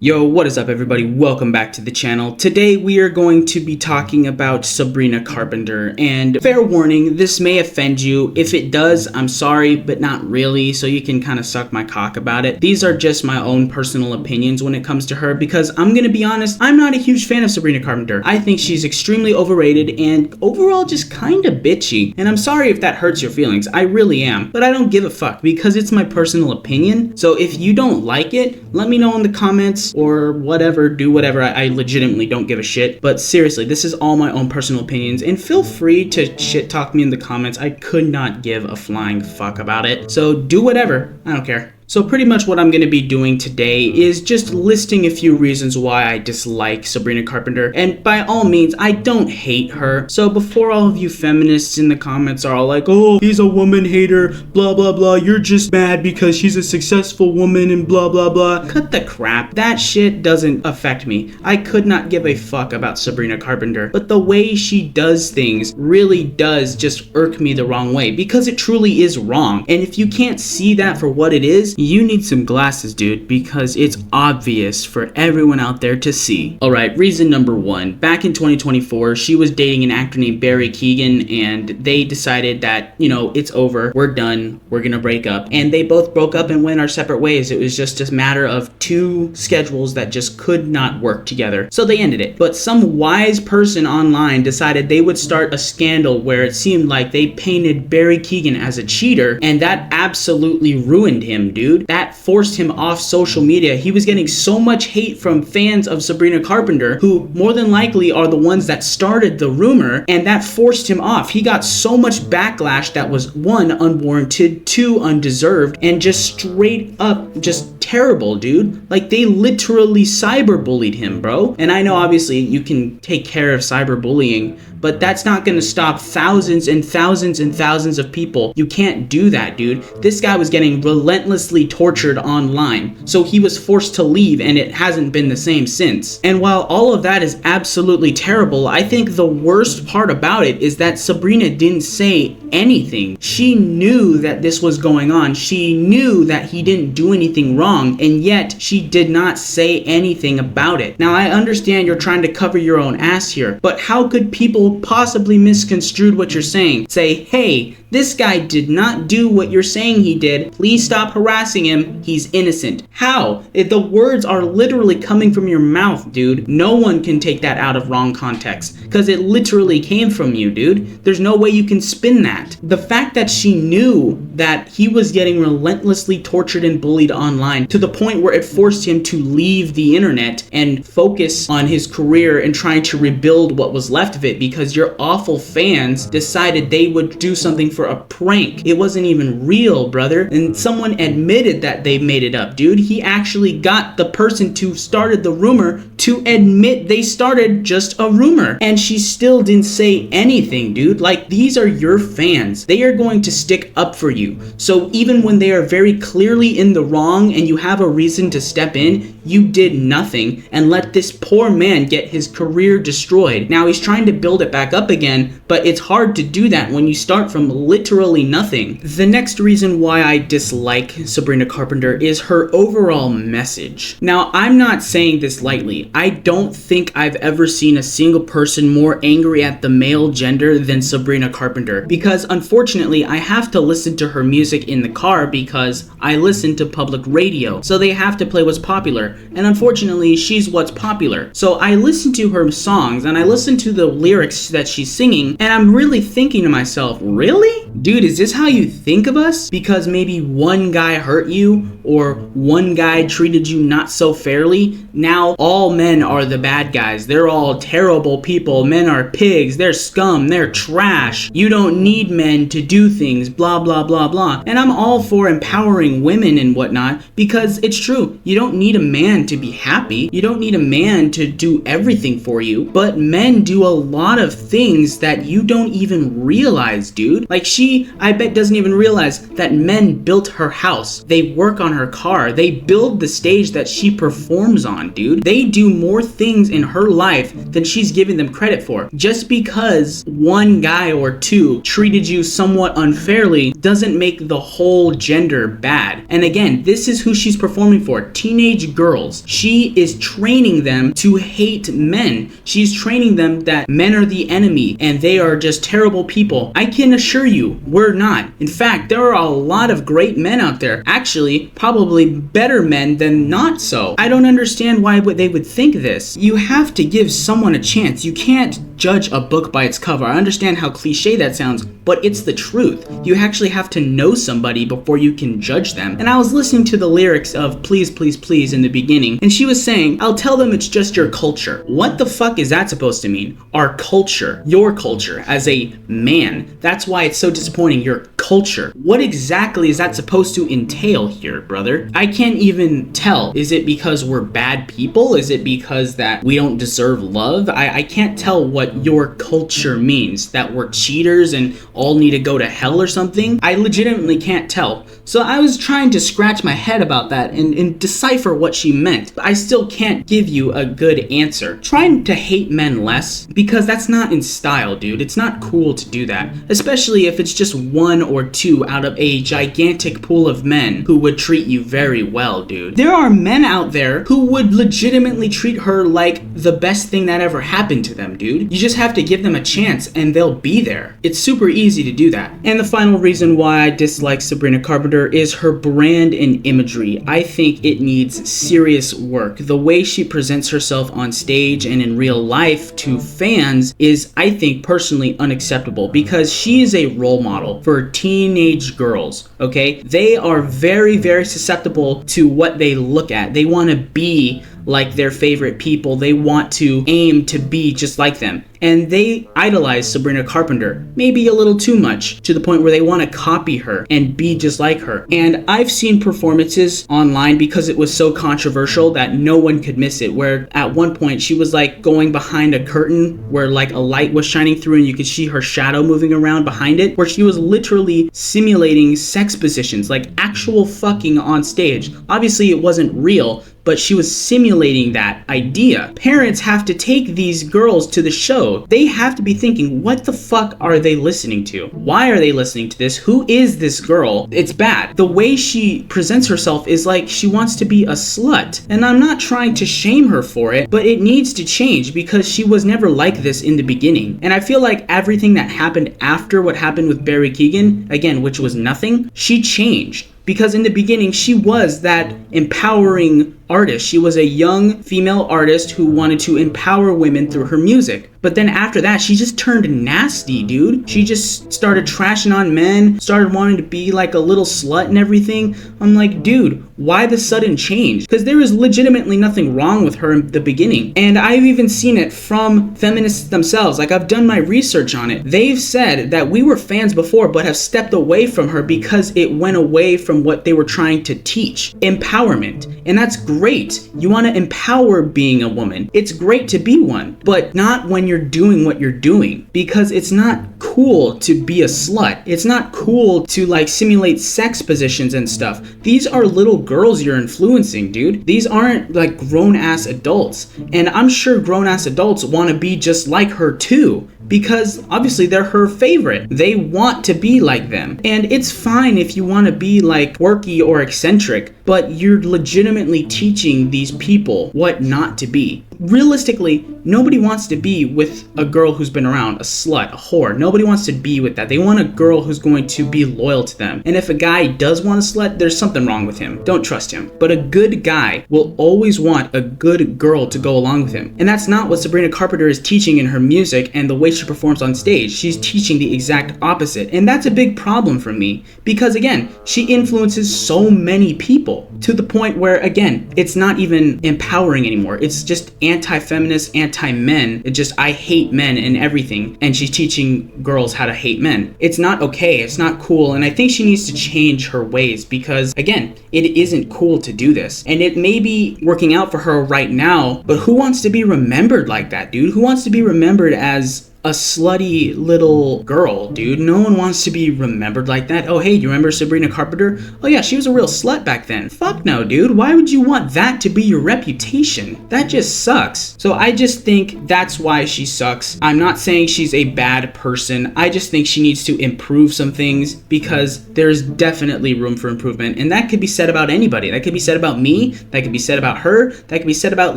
Yo, what is up everybody? Welcome back to the channel. Today we are going to be talking about Sabrina Carpenter, and fair warning, this may offend you. If it does, I'm sorry, but not really, so you can kind of suck my cock about it. These are just my own personal opinions when it comes to her, because I'm gonna be honest, I'm not a huge fan of Sabrina Carpenter. I think she's extremely overrated and overall just kind of bitchy, and I'm sorry if that hurts your feelings. I really am, but I don't give a fuck because it's my personal opinion. So if you don't like it, let me know in the comments or whatever, do whatever. I legitimately don't give a shit. But seriously, this is all my own personal opinions, and feel free to shit talk me in the comments. I could not give a flying fuck about it. So do whatever. I don't care. So pretty much what I'm going to be doing today is just listing a few reasons why I dislike Sabrina Carpenter. And by all means, I don't hate her. So before all of you feminists in the comments are all like, oh, he's a woman hater, blah, blah, blah. You're just mad because she's a successful woman and blah, blah, blah. Cut the crap. That shit doesn't affect me. I could not give a fuck about Sabrina Carpenter. But the way she does things really does just irk me the wrong way, because it truly is wrong. And if you can't see that for what it is, you need some glasses, dude, because it's obvious for everyone out there to see. Alright, reason number one. Back in 2024, she was dating an actor named Barry Keoghan, and they decided that, you know, it's over, we're done, we're gonna break up. And they both broke up and went our separate ways. It was just a matter of two schedules that just could not work together. So they ended it. But some wise person online decided they would start a scandal where it seemed like they painted Barry Keoghan as a cheater, and that absolutely ruined him, dude. That forced him off social media. He was getting so much hate from fans of Sabrina Carpenter, who more than likely are the ones that started the rumor, and that forced him off. He got so much backlash that was, one, unwarranted, two, undeserved, and just straight up just terrible, dude. Like, they literally cyberbullied him, bro. And I know obviously you can take care of cyberbullying, but that's not gonna stop thousands and thousands and thousands of people. You can't do that, dude. This guy was getting relentlessly tortured online, so he was forced to leave, and it hasn't been the same since. And while all of that is absolutely terrible, I think the worst part about it is that Sabrina didn't say anything. She knew that this was going on. She knew that he didn't do anything wrong, and yet she did not say anything about it. Now, I understand you're trying to cover your own ass here, but how could people possibly misconstrue what you're saying? Say, hey, this guy did not do what you're saying he did. Please stop harassing him. He's innocent. How? If the words are literally coming from your mouth, dude. No one can take that out of wrong context, because it literally came from you, dude. There's no way you can spin that. The fact that she knew that he was getting relentlessly tortured and bullied online to the point where it forced him to leave the internet and focus on his career and trying to rebuild what was left of it, because your awful fans decided they would do something for a prank. It wasn't even real, brother. And someone admitted that they made it up, dude. He actually got the person who started the rumor to admit they started just a rumor, and she still didn't say anything, dude. Like, these are your fans. They are going to stick up for you. So even when they are very clearly in the wrong and you have a reason to step in, you did nothing and let this poor man get his career destroyed. Now he's trying to build it back up again, but it's hard to do that when you start from literally nothing. The next reason why I dislike Sabrina Carpenter is her overall message. Now, I'm not saying this lightly. I don't think I've ever seen a single person more angry at the male gender than Sabrina Carpenter, because unfortunately I have to listen to her music in the car because I listen to public radio, so they have to play what's popular, and unfortunately she's what's popular. So I listen to her songs and I listen to the lyrics that she's singing, and I'm really thinking to myself, really? Dude, is this how you think of us? Because maybe one guy hurt you or one guy treated you not so fairly, now all men are the bad guys. They're all terrible people. Men are pigs. They're scum. They're trash. You don't need men to do things, blah, blah, blah, blah. And I'm all for empowering women and whatnot, because it's true. You don't need a man to be happy. You don't need a man to do everything for you. But men do a lot of things that you don't even realize, dude. Like, she She, I bet, doesn't even realize that men built her house. They work on her car. They build the stage that she performs on, dude. They do more things in her life than she's giving them credit for. Just because one guy or two treated you somewhat unfairly doesn't make the whole gender bad. And again, this is who she's performing for. Teenage girls. She is training them to hate men. She's training them that men are the enemy and they are just terrible people. I can assure you, we're not. In fact, there are a lot of great men out there. Actually, probably better men than not so. I don't understand why they would think this. You have to give someone a chance. You can't judge a book by its cover. I understand how cliche that sounds, but it's the truth. You actually have to know somebody before you can judge them. And I was listening to the lyrics of Please, Please, Please in the beginning, and she was saying, I'll tell them it's just your culture. What the fuck is that supposed to mean? Our culture. Your culture as a man. That's why it's so disappointing. Your culture. What exactly is that supposed to entail here, brother? I can't even tell. Is it because we're bad people? Is it because that we don't deserve love? I can't tell what your culture means. That we're cheaters and all need to go to hell or something? I legitimately can't tell. So I was trying to scratch my head about that and decipher what she meant. I still can't give you a good answer. Trying to hate men less, because that's not in style, dude. It's not cool to do that. Especially if it's just one or two out of a gigantic pool of men who would treat you very well, dude. There are men out there who would legitimately treat her like the best thing that ever happened to them, dude. You just have to give them a chance and they'll be there. It's super easy to do that. And the final reason why I dislike Sabrina Carpenter is her brand and imagery. I think it needs serious work. The way she presents herself on stage and in real life to fans is, I think, personally unacceptable, because she is a role model for teenage girls, okay? They are very, very susceptible to what they look at. They want to be like their favorite people. They want to aim to be just like them. And they idolize Sabrina Carpenter, maybe a little too much, to the point where they want to copy her and be just like her. And I've seen performances online, because it was so controversial that no one could miss it, where at one point she was like going behind a curtain where like a light was shining through and you could see her shadow moving around behind it, where she was literally simulating sex positions, like actual fucking on stage. Obviously it wasn't real, but she was simulating that idea. Parents have to take these girls to the show. They have to be thinking, what the fuck are they listening to? Why are they listening to this? Who is this girl? It's bad. The way she presents herself is like she wants to be a slut. And I'm not trying to shame her for it, but it needs to change, because she was never like this in the beginning. And I feel like everything that happened after what happened with Barry Keoghan, again, which was nothing, she changed. Because in the beginning, she was that empowering artist. She was a young female artist who wanted to empower women through her music. But then after that, she just turned nasty, dude. She just started trashing on men, started wanting to be like a little slut and everything. I'm like, dude, why the sudden change? Because there is legitimately nothing wrong with her in the beginning. And I've even seen it from feminists themselves. Like, I've done my research on it. They've said that we were fans before, but have stepped away from her because it went away from what they were trying to teach. Empowerment. And that's great. You want to empower being a woman. It's great to be one, but not when you're doing what you're doing, because it's not cool to be a slut. It's not cool to like simulate sex positions and stuff. These are little girls you're influencing, dude. These aren't like grown-ass adults. And I'm sure grown-ass adults want to be just like her too, because obviously they're her favorite. They want to be like them. And it's fine if you want to be like quirky or eccentric, but you're legitimately teaching these people what not to be. Realistically, nobody wants to be with a girl who's been around, a slut, a whore. Nobody wants to be with that. They want a girl who's going to be loyal to them. And if a guy does want a slut, there's something wrong with him. Don't trust him. But a good guy will always want a good girl to go along with him. And that's not what Sabrina Carpenter is teaching in her music and the way she performs on stage. She's teaching the exact opposite. And that's a big problem for me, because again, she influences so many people to the point where, again, it's not even empowering anymore. It's just anti-feminist, anti-men. It just, I hate men and everything. And she's teaching girls how to hate men. It's not okay. It's not cool. And I think she needs to change her ways, because again, it isn't cool to do this. And it may be working out for her right now, but who wants to be remembered like that, dude? Who wants to be remembered as a slutty little girl, dude. No one wants to be remembered like that. Oh, hey, you remember Sabrina Carpenter? Oh yeah, she was a real slut back then. Fuck no, dude. Why would you want that to be your reputation? That just sucks. So I just think that's why she sucks. I'm not saying she's a bad person. I just think she needs to improve some things, because there's definitely room for improvement. And that could be said about anybody. That could be said about me. That could be said about her. That could be said about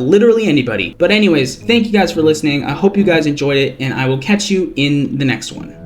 literally anybody. But anyways, thank you guys for listening. I hope you guys enjoyed it, and I will catch you in the next one.